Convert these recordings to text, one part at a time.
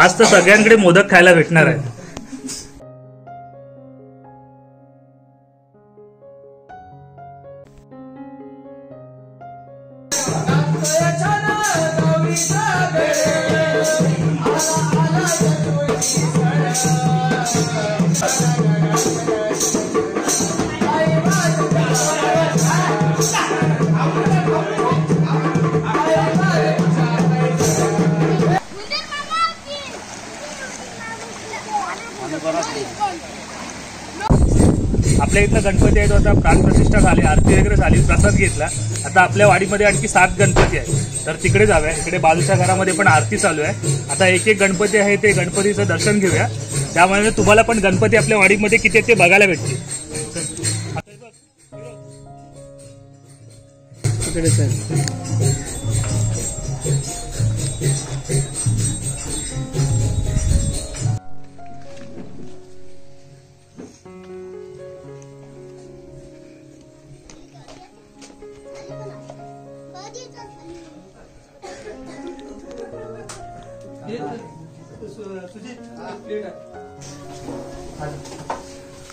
आज तर सगळ्यांकडे मोदक खायला भेटणार आहेत. आपल्या इथला गणपती आहे तो आता प्राणप्रतिष्ठा झाली, आरती वगैरे झाली, प्रसाद घेतला. आता आपल्या वाडीमध्ये आणखी 7 गणपती आहेत, तर तिकडे जाऊया. इकडे बाजूच्या घरामध्ये पण आरती चालू आहे. आता एक एक गणपती आहे ते गणपतीचं दर्शन घेऊया. त्यामुळे तुम्हाला पण गणपती आपल्या वाडीमध्ये किती आहेत ते बघायला भेटतील.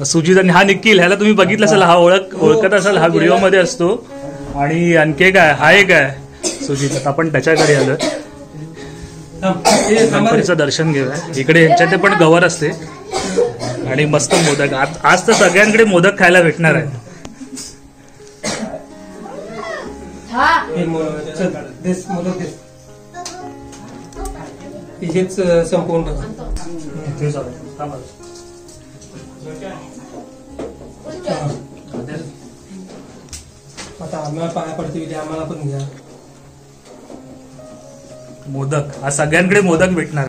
सुजित आणि हा निखिल, ह्याला तुम्ही बघितलं असेल, हा ओळखत असाल, हा व्हिडिओ मध्ये असतो. आणि आणखी काय हा एक आहे सुजित. आता आपण त्याच्याकडे आलो, गणपतीचं दर्शन घेऊया. इकडे यांच्या ते पण गवर असते आणि मस्त मोदक. आज तर सगळ्यांकडे मोदक खायला भेटणार आहे. हेच संपवून आता आम्हाला पाया पडते, आम्हाला पण घ्या मोदक. आज सगळ्यांकडे मोदक भेटणार.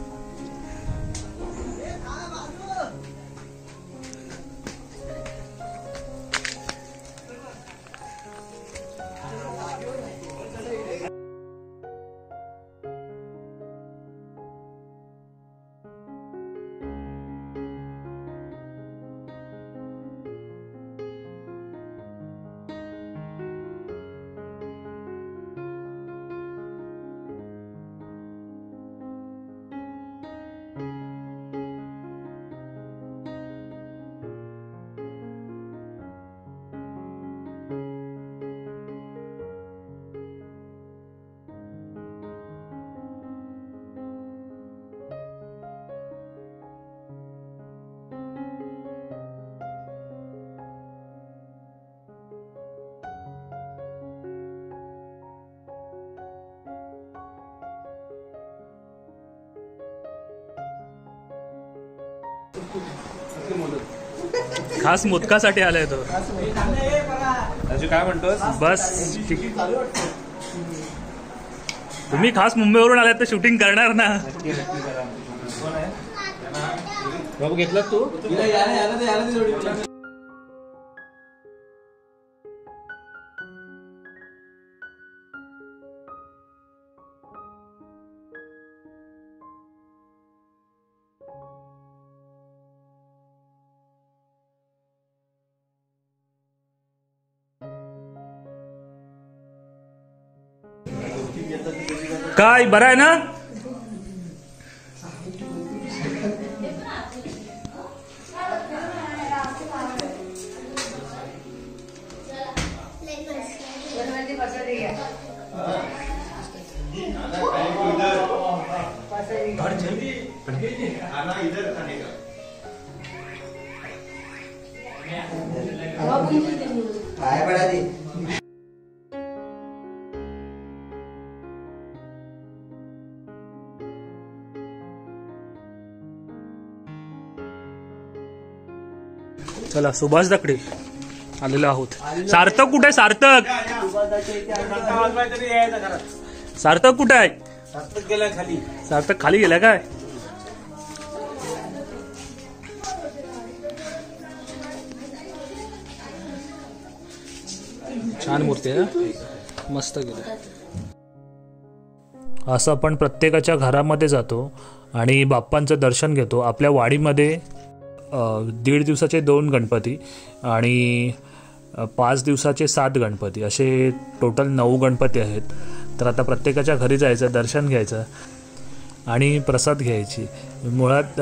खास मोदकासाठी आलाय तो. काय म्हणतोस? बस तुम्ही खास मुंबईवरून आलात तर शूटिंग करणार ना. बाबू घेतलास तू? काय बरं आहे ना? चला सुभाष दाकडे आलेलो आहोत. सार्थक कुठे आहे? सार्थक सार्थक कुठे आहे? सार्थक खाली गेला काय? छान मूर्ती आहे, मस्त गेलं. असं आपण प्रत्येकाच्या घरामध्ये जातो आणि बाप्पांचं दर्शन घेतो. आपल्या वाडीमध्ये 1.5 दिवसाचे 2 गणपती आणि 5 दिवसाचे 7 गणपती, असे टोटल 9 गणपती आहेत. तर आता प्रत्येकाच्या घरी जायचं, दर्शन घ्यायचं आणि प्रसाद घ्यायची. मुळात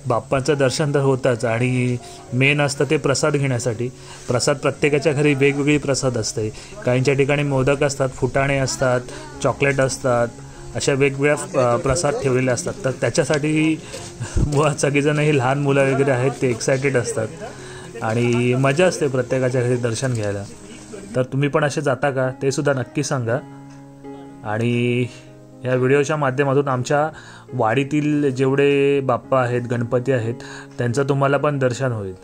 बाप्पाचं दर्शन तर होतंच आणि मेन असतं ते प्रसाद घेण्यासाठी. प्रसाद प्रत्येकाच्या घरी वेगवेगळी प्रसाद असते. काहींच्या ठिकाणी मोदक असतात, फुटाणे असतात, चॉकलेट असतात, अशा वेगवेगळ्या प्रसाद ठेवलेले असतात. तर त्याच्यासाठी मुळात सगळेजण हे लहान मुलं वगैरे आहेत ते एक्सायटेड असतात आणि मजा असते प्रत्येकाच्या घरी दर्शन घ्यायला. तर तुम्ही पण असे जाता का ते सुद्धा नक्की सांगा. आणि या व्हिडिओच्या माध्यमातून आमच्या वाडीतील जेवढे बाप्पा आहेत, गणपती आहेत, त्यांचं तुम्हाला पण दर्शन होईल.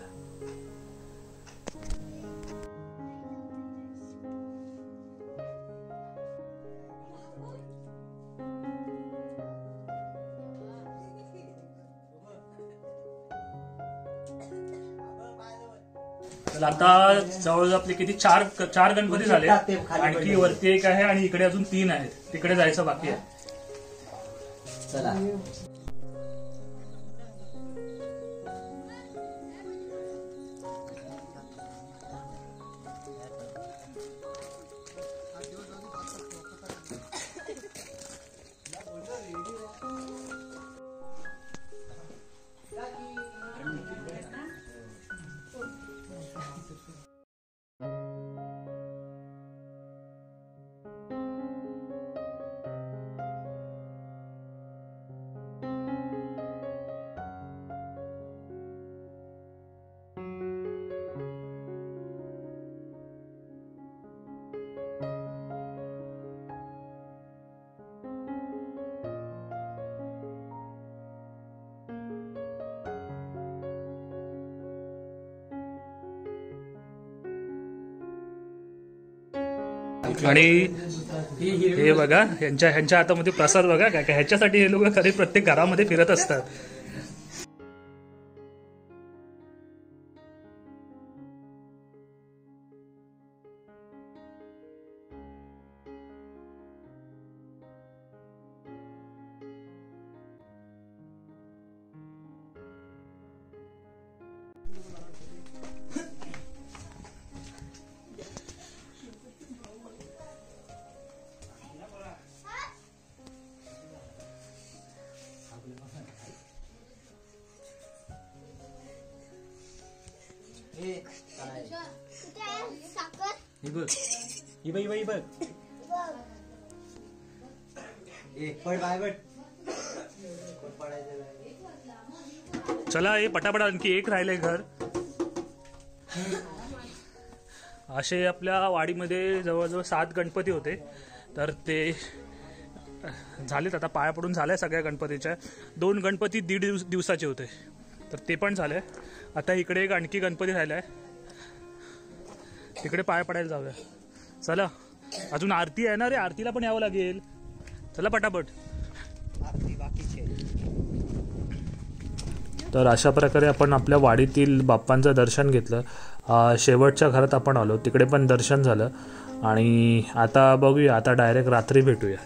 तर आता जवळजवळ आपले किती चार गणपती झाले. आणखी वरती एक आहे आणि इकडे अजून 3 आहेत. तिकडे जायचं बाकी आहे. चला. आणि हे बघा ह्यांच्या हातामध्ये प्रसाद बघा काय काय. ह्याच्यासाठी हे लोक खरे प्रत्येक घरामध्ये फिरत असतात. चला हे पटापट आणखी एक राहिले घर. असे आपल्या वाडीमध्ये जवळजवळ 7 गणपती होते. तर ते झालेत आता, पाया पडून झाल्या सगळ्या गणपतीच्या. 2 गणपती 1.5 दिवसाचे होते तर ते पण झाले. आता इकडे एक आणखी गणपती राहिला आहे, तिकडे पाया पडायला जाऊया. चला अजून आरती आहे ना रे, आरतीला पण यावं लागेल. चला पटापट. तर अशा प्रकारे आपण आपल्या वाडीतील बाप्पांचं दर्शन घेतलं. शेवटच्या घरात आपण आलो, तिकडे पण दर्शन झालं. आणि आता बघूया, आता डायरेक्ट रात्री भेटूया.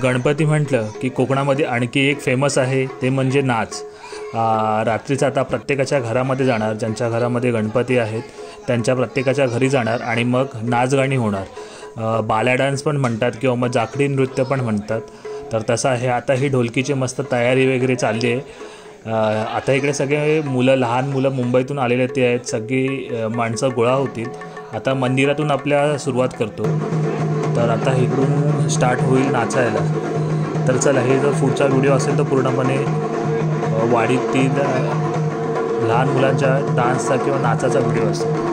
गणपती म्हटलं की कोकणामध्ये आणखी एक फेमस आहे ते म्हणजे नाच. रात्रीचं आता प्रत्येकाच्या घरामध्ये जाणार, ज्यांच्या घरामध्ये गणपती आहेत त्यांच्या प्रत्येकाच्या घरी जाणार आणि मग नाचगाणी होणार. बाल्या डान्स पण म्हणतात किंवा मग जाखडी नृत्य पण म्हणतात. तर तसं आहे. आता ही ढोलकीची मस्त तयारी वगैरे चालली आहे. आता इकडे सगळे मुलं, लहान मुलं मुंबईतून आलेले ते आहेत, सगळी माणसं गोळा होतील. आता मंदिरातून आपल्या सुरुवात करतो. तर आता इकडून स्टार्ट होईल नाचायला. तर चला, हे जर पुढचा व्हिडिओ असेल तर पूर्णपणे वाडीतील लहान मुलांच्या डान्सचा किंवा नाचाचा व्हिडिओ असेल.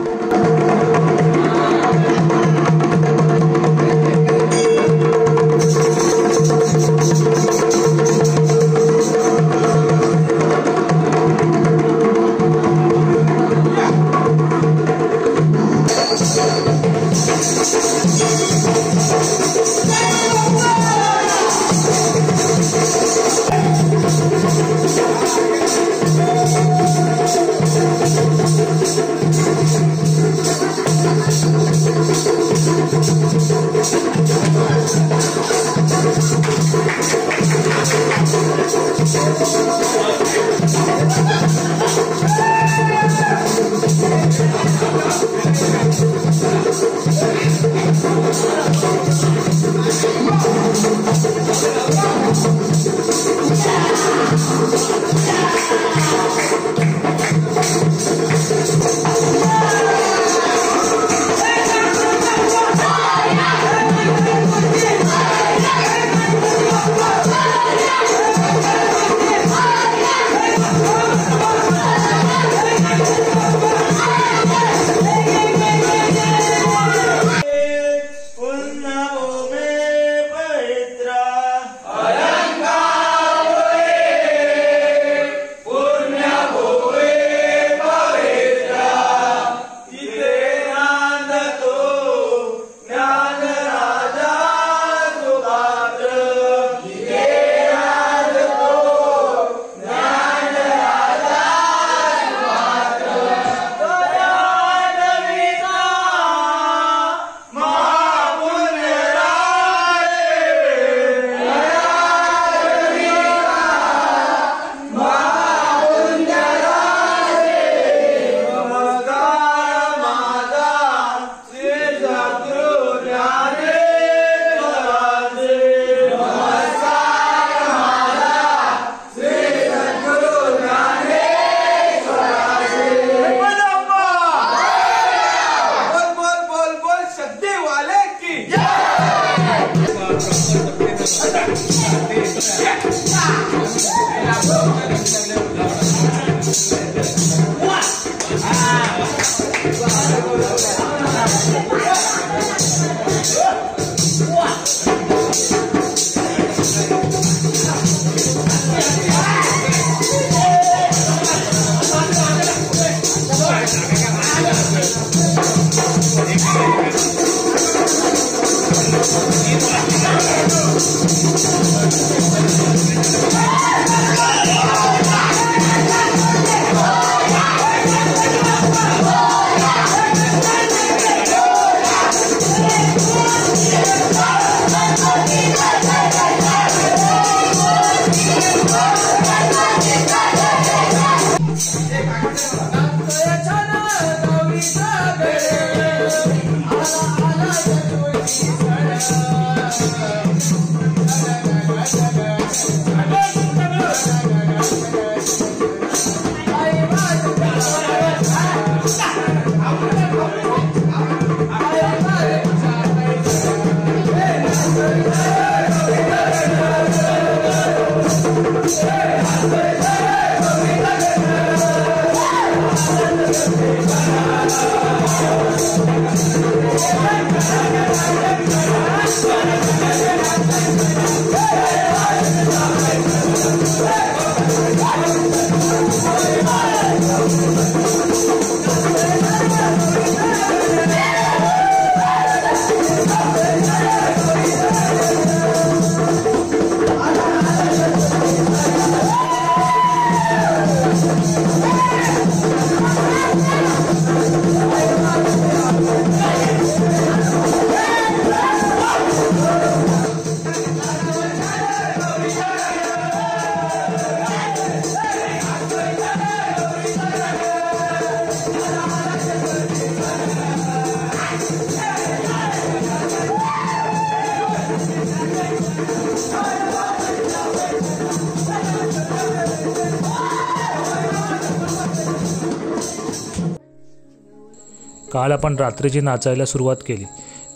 काल आपण रात्रीची नाचायला सुरुवात केली,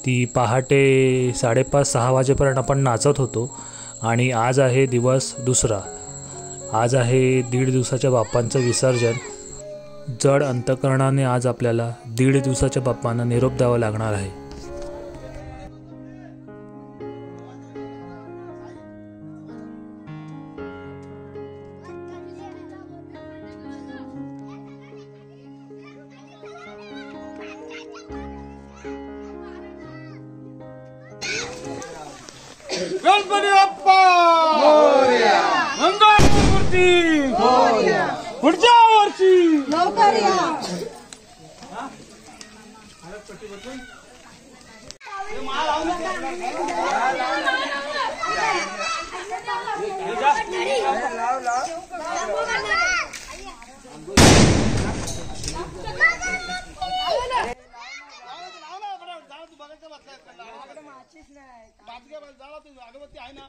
ती पहाटे 5:30-6 वाजेपर्यंत आपण नाचत होतो. आणि आज आहे दिवस दुसरा. आज आहे 1.5 दिवसाच्या बाप्पांचं विसर्जन. जड अंतकरणाने आज आपल्याला 1.5 दिवसाच्या बाप्पांना निरोप द्यावा लागणार आहे. गणपती बाप्पा मोरया, मंगळमूर्ती मोरया, पुढच्या वर्षी लवकर या. अगरबत्ती आहे ना.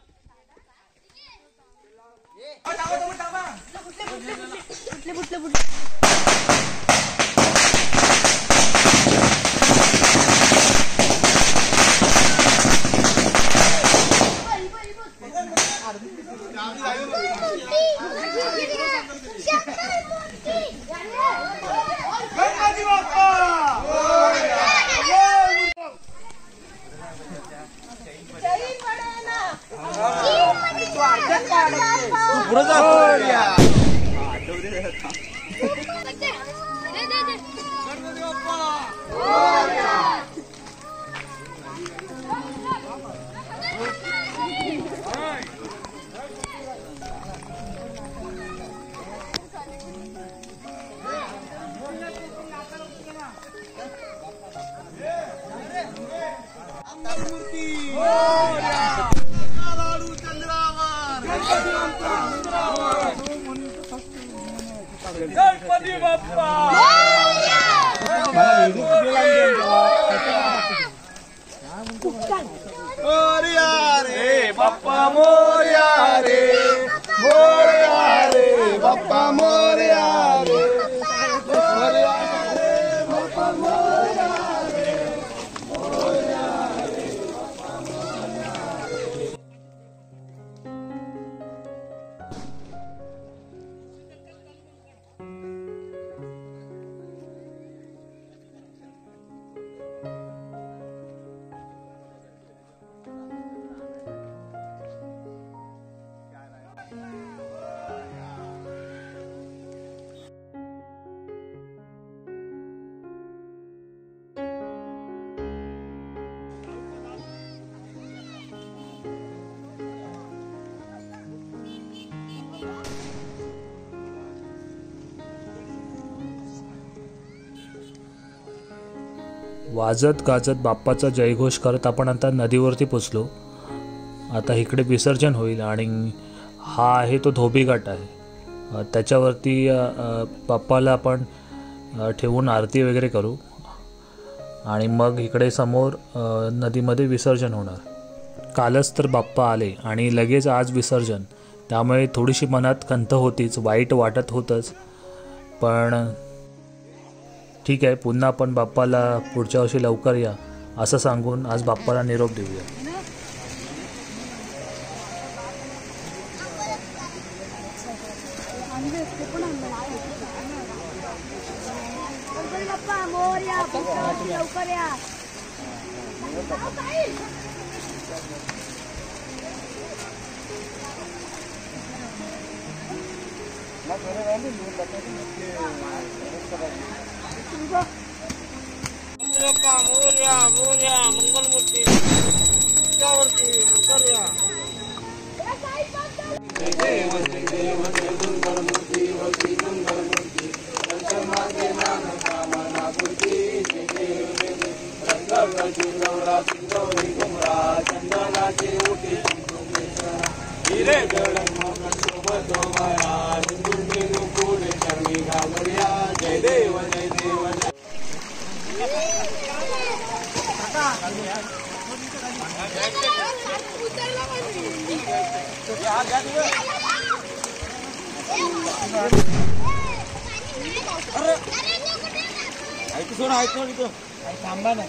गणपती बाप्पा मोरया रे बाप्पा मोरया रे मोरया रे बाप्पा मोरया रे मोरया रे बाप्पा मोरया रे मोरया रे बाप्पा मोरया रे. वाजत गाजत बाप्पाचा जयघोष करत आपण आता नदीवरती पोचलो. आता इकडे विसर्जन होईल आणि हा आहे तो धोबी घाट आहे. त्याच्यावरती बाप्पाला आपण ठेवून आरती वगैरे करू आणि मग इकडे समोर नदीमध्ये विसर्जन होणार. कालच तर बाप्पा आले आणि लगेच आज विसर्जन, त्यामुळे थोडीशी मनात खंत होतीच, वाईट वाटत होतंच. पण ठीक आहे, पुन्हा आपण बाप्पाला पुढच्या वर्षी लवकर या असं सांगून आज बाप्पाला निरोप देऊया. मोरया मोरया मंगलमूर्ती त्यावरती लवकर या. जय देव जय देव. थांबा ना.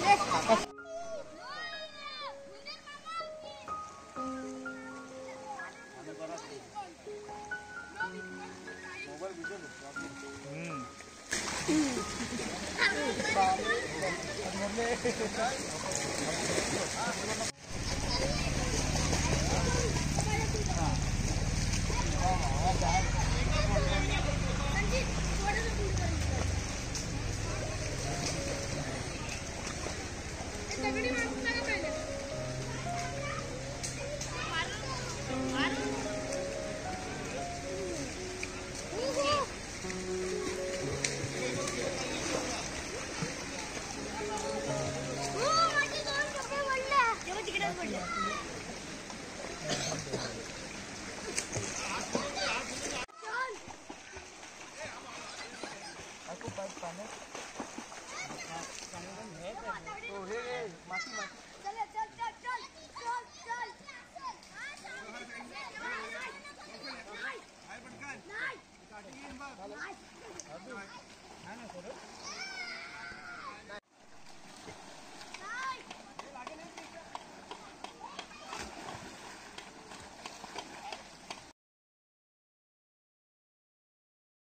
दगडी मारून